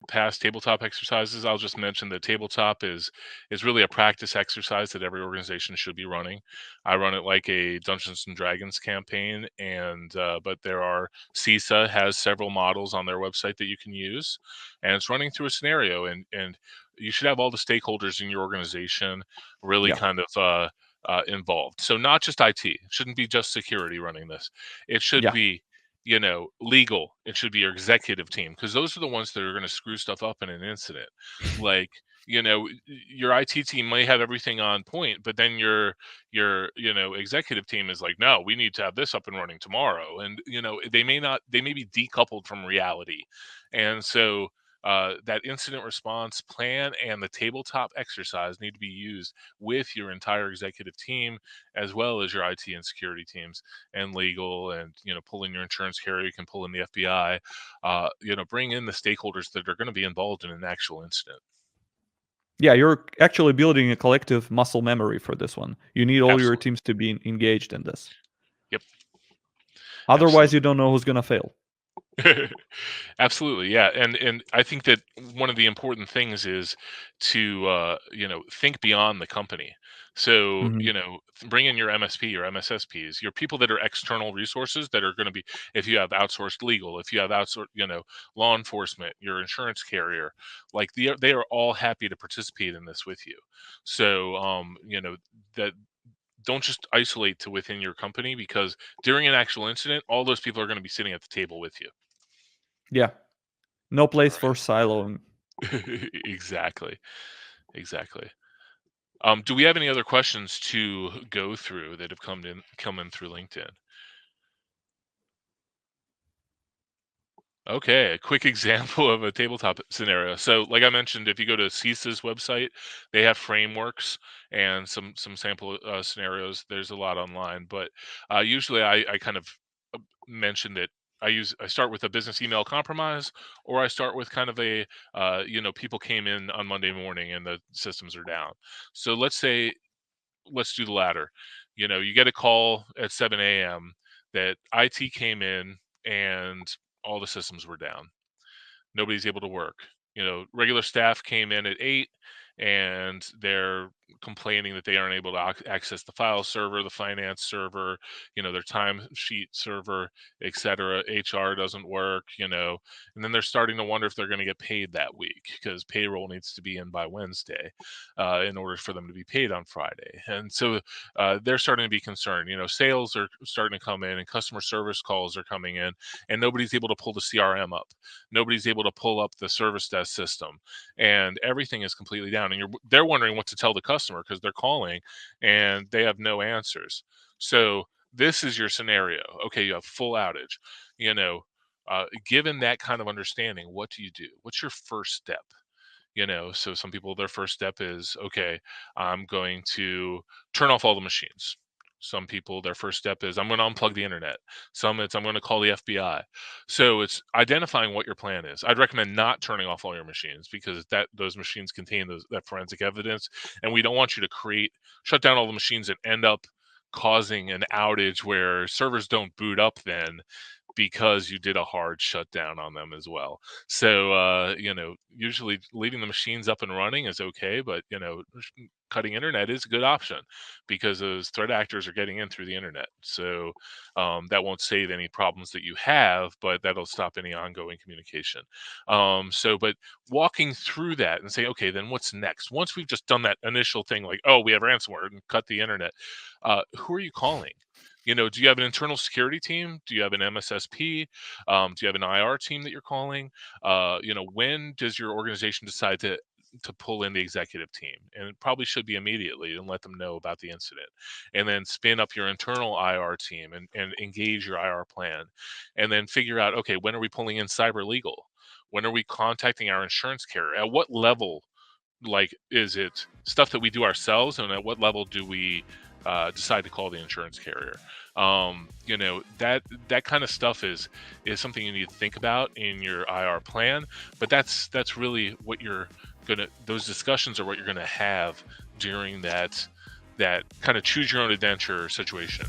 past tabletop exercises, I'll just mention that tabletop is really a practice exercise that every organization should be running. I run it like a Dungeons and Dragons campaign, and but there are CISA has several models on their website that you can use, and it's running through a scenario, and you should have all the stakeholders in your organization really Yeah. kind of involved. So not just IT. It shouldn't be just security running this. It should Yeah. be, legal. It should be your executive team, because those are the ones that are going to screw stuff up in an incident. Like, your IT team may have everything on point, but then your executive team is like, no, we need to have this up and running tomorrow. And, they may be decoupled from reality. And so that incident response plan and the tabletop exercise need to be used with your entire executive team, as well as your IT and security teams and legal, and pull in your insurance carrier. You can pull in the FBI. Bring in the stakeholders that are going to be involved in an actual incident. Yeah, you're actually building a collective muscle memory for this one. You need all your Absolutely. teams to be engaged in this. Yep. Otherwise, you Absolutely. don't know who's gonna fail. Absolutely, yeah, and I think that one of the important things is to think beyond the company. So Mhm. bring in your MSP, your MSSPs, your people that are external resources that are going to be, if you have outsourced legal, if you have outsourced law enforcement, your insurance carrier, like they are all happy to participate in this with you. So that don't just isolate to within your company, because during an actual incident, all those people are going to be sitting at the table with you. Yeah. No All place for right. siloing. Exactly. Exactly. Do we have any other questions to go through that have come in through LinkedIn? Okay, a quick example of a tabletop scenario. So, like I mentioned, if you go to CISA's website, they have frameworks and some sample scenarios. There's a lot online, but usually I kind of mention that I start with a business email compromise, or I start with kind of a people came in on Monday morning and the systems are down. So let's do the latter. You get a call at 7 a.m. that IT came in and all the systems were down. Nobody's able to work. Regular staff came in at 8, and they're complaining that they aren't able to access the file server, the finance server, their time sheet server, etc. HR doesn't work, and then they're starting to wonder if they're going to get paid that week, because payroll needs to be in by Wednesday in order for them to be paid on Friday. And so they're starting to be concerned. Sales are starting to come in, and customer service calls are coming in, and nobody's able to pull the CRM up. Nobody's able to pull up the service desk system, and everything is completely down. And they're wondering what to tell the customer, because they're calling and they have no answers. So this is your scenario. Okay, you have full outage. You know, Given that kind of understanding, what do you do? What's your first step? So some people, their first step is, okay, I'm going to turn off all the machines. Some people, their first step is, I'm going to unplug the internet. Some, it's, I'm going to call the FBI. So it's identifying what your plan is. I'd recommend not turning off all your machines, because those machines contain that forensic evidence, and we don't want you to shut down all the machines and end up causing an outage where servers don't boot up then, because you did a hard shutdown on them as well. So, usually leaving the machines up and running is okay, but, cutting internet is a good option, because those threat actors are getting in through the internet. So, that won't save any problems that you have, but that'll stop any ongoing communication. But walking through that and say, okay, then what's next? Once we've just done that initial thing, like, oh, we have ransomware and cut the internet, who are you calling? Do you have an internal security team? Do you have an MSSP? Do you have an IR team that you're calling? When does your organization decide to pull in the executive team? And it probably should be immediately, and let them know about the incident. And then spin up your internal IR team, and engage your IR plan. And then figure out, okay, when are we pulling in cyber legal? When are we contacting our insurance carrier? At what level? Like, is it stuff that we do ourselves, and at what level do we decide to call the insurance carrier? That kind of stuff is something you need to think about in your IR plan. But that's really what those discussions are what you're gonna have during that kind of choose your own adventure situation.